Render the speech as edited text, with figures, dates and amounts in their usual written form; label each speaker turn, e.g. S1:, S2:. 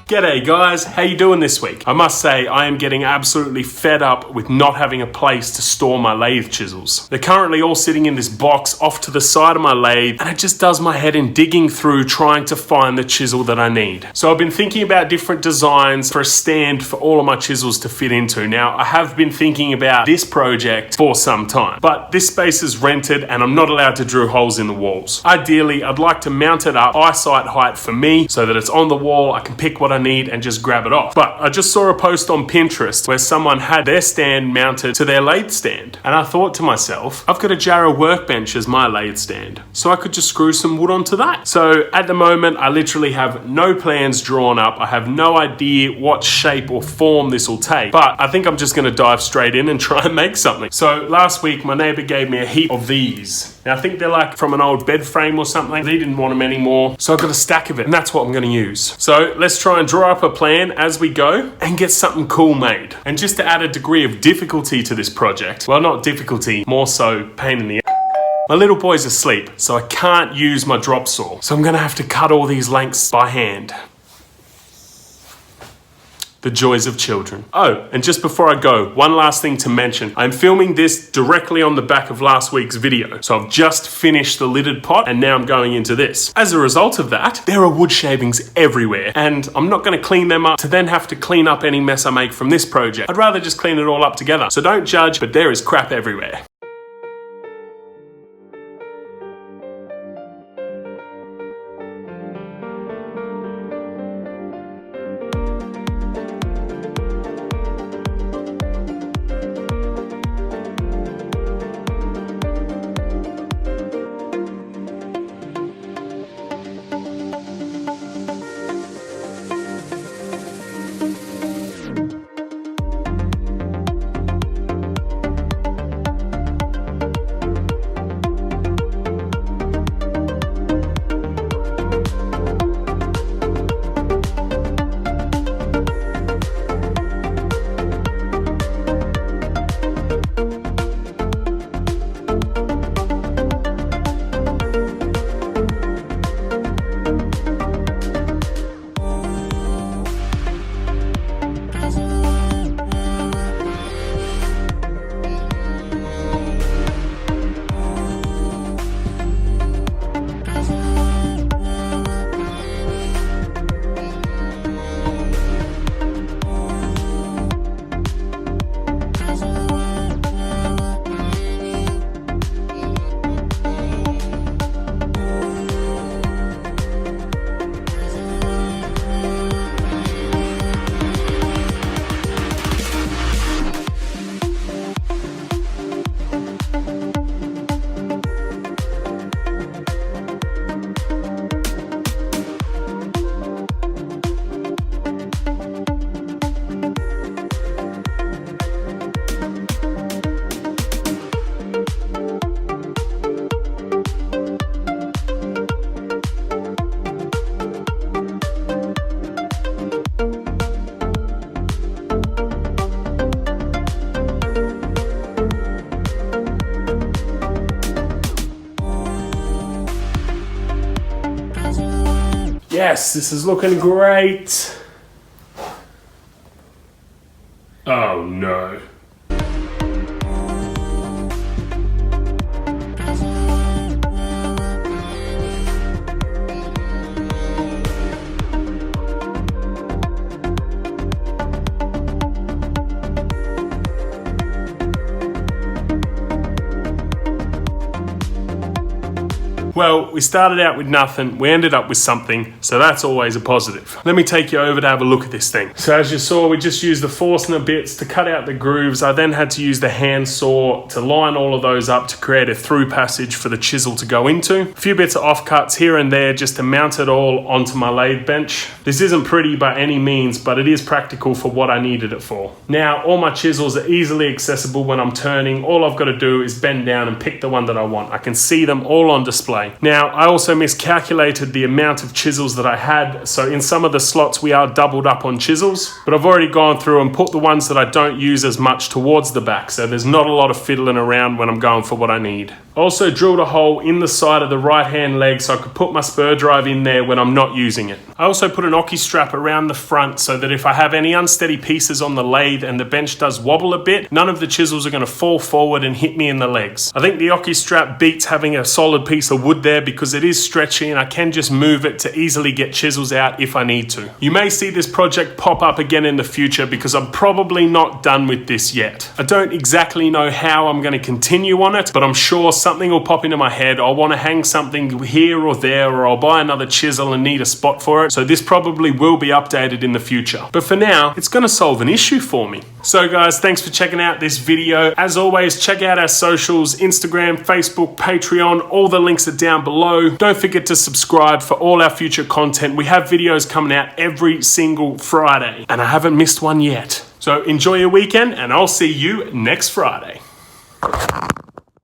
S1: G'day guys, how you doing this week? I must say I am getting absolutely fed up with not having a place to store my lathe chisels. They're currently all sitting in this box off to the side of my lathe, and it just does my head in digging through trying to find the chisel that I need. So I've been thinking about different designs for a stand for all of my chisels to fit into. Now I have been thinking about this project for some time, but this space is rented and I'm not allowed to drill holes in the walls. Ideally, I'd like to mount it up eyesight height for me so that it's on the wall, I can pick what I need and just grab it off. But I just saw a post on Pinterest where someone had their stand mounted to their lathe stand, and I thought to myself, I've got a Jarrah workbench as my lathe stand, so I could just screw some wood onto that. So at the moment I literally have no plans drawn up. I have no idea what shape or form this will take, but I think I'm just going to dive straight in and try and make something. So last week my neighbour gave me a heap of these. Now I think they're like from an old bed frame or something. He didn't want them anymore, so I've got a stack of it and that's what I'm going to use. So let's try and draw up a plan as we go and get something cool made. And just to add a degree of difficulty to this project, well, not difficulty, more so pain in the ass. My little boy's asleep, so I can't use my drop saw. So I'm gonna have to cut all these lengths by hand. The joys of children. Oh, and just before I go, one last thing to mention. I'm filming this directly on the back of last week's video. So I've just finished the lidded pot and now I'm going into this. As a result of that, there are wood shavings everywhere and I'm not gonna clean them up to then have to clean up any mess I make from this project. I'd rather just clean it all up together. So don't judge, but there is crap everywhere. Yes, this is looking great. Oh no. Well, we started out with nothing, we ended up with something, so that's always a positive. Let me take you over to have a look at this thing. So as you saw, we just used the Forstner bits to cut out the grooves. I then had to use the hand saw to line all of those up to create a through passage for the chisel to go into. A few bits of offcuts here and there just to mount it all onto my lathe bench. This isn't pretty by any means, but it is practical for what I needed it for. Now, all my chisels are easily accessible when I'm turning. All I've got to do is bend down and pick the one that I want. I can see them all on display. way. Now, I also miscalculated the amount of chisels that I had, so in some of the slots we are doubled up on chisels, but I've already gone through and put the ones that I don't use as much towards the back, so there's not a lot of fiddling around when I'm going for what I need. Also drilled a hole in the side of the right hand leg so I could put my spur drive in there when I'm not using it. I also put an occupy strap around the front so that if I have any unsteady pieces on the lathe and the bench does wobble a bit, none of the chisels are going to fall forward and hit me in the legs. I think the occupy strap beats having a solid piece of wood there because it is stretchy and I can just move it to easily get chisels out if I need to. You may see this project pop up again in the future because I'm probably not done with this yet. I don't exactly know how I'm going to continue on it, but I'm sure something will pop into my head. I'll want to hang something here or there, or I'll buy another chisel and need a spot for it. So this probably will be updated in the future. But for now, it's going to solve an issue for me. So guys, thanks for checking out this video. As always, check out our socials, Instagram, Facebook, Patreon. All the links are down below. Don't forget to subscribe for all our future content. We have videos coming out every single Friday, and I haven't missed one yet. So enjoy your weekend, and I'll see you next Friday.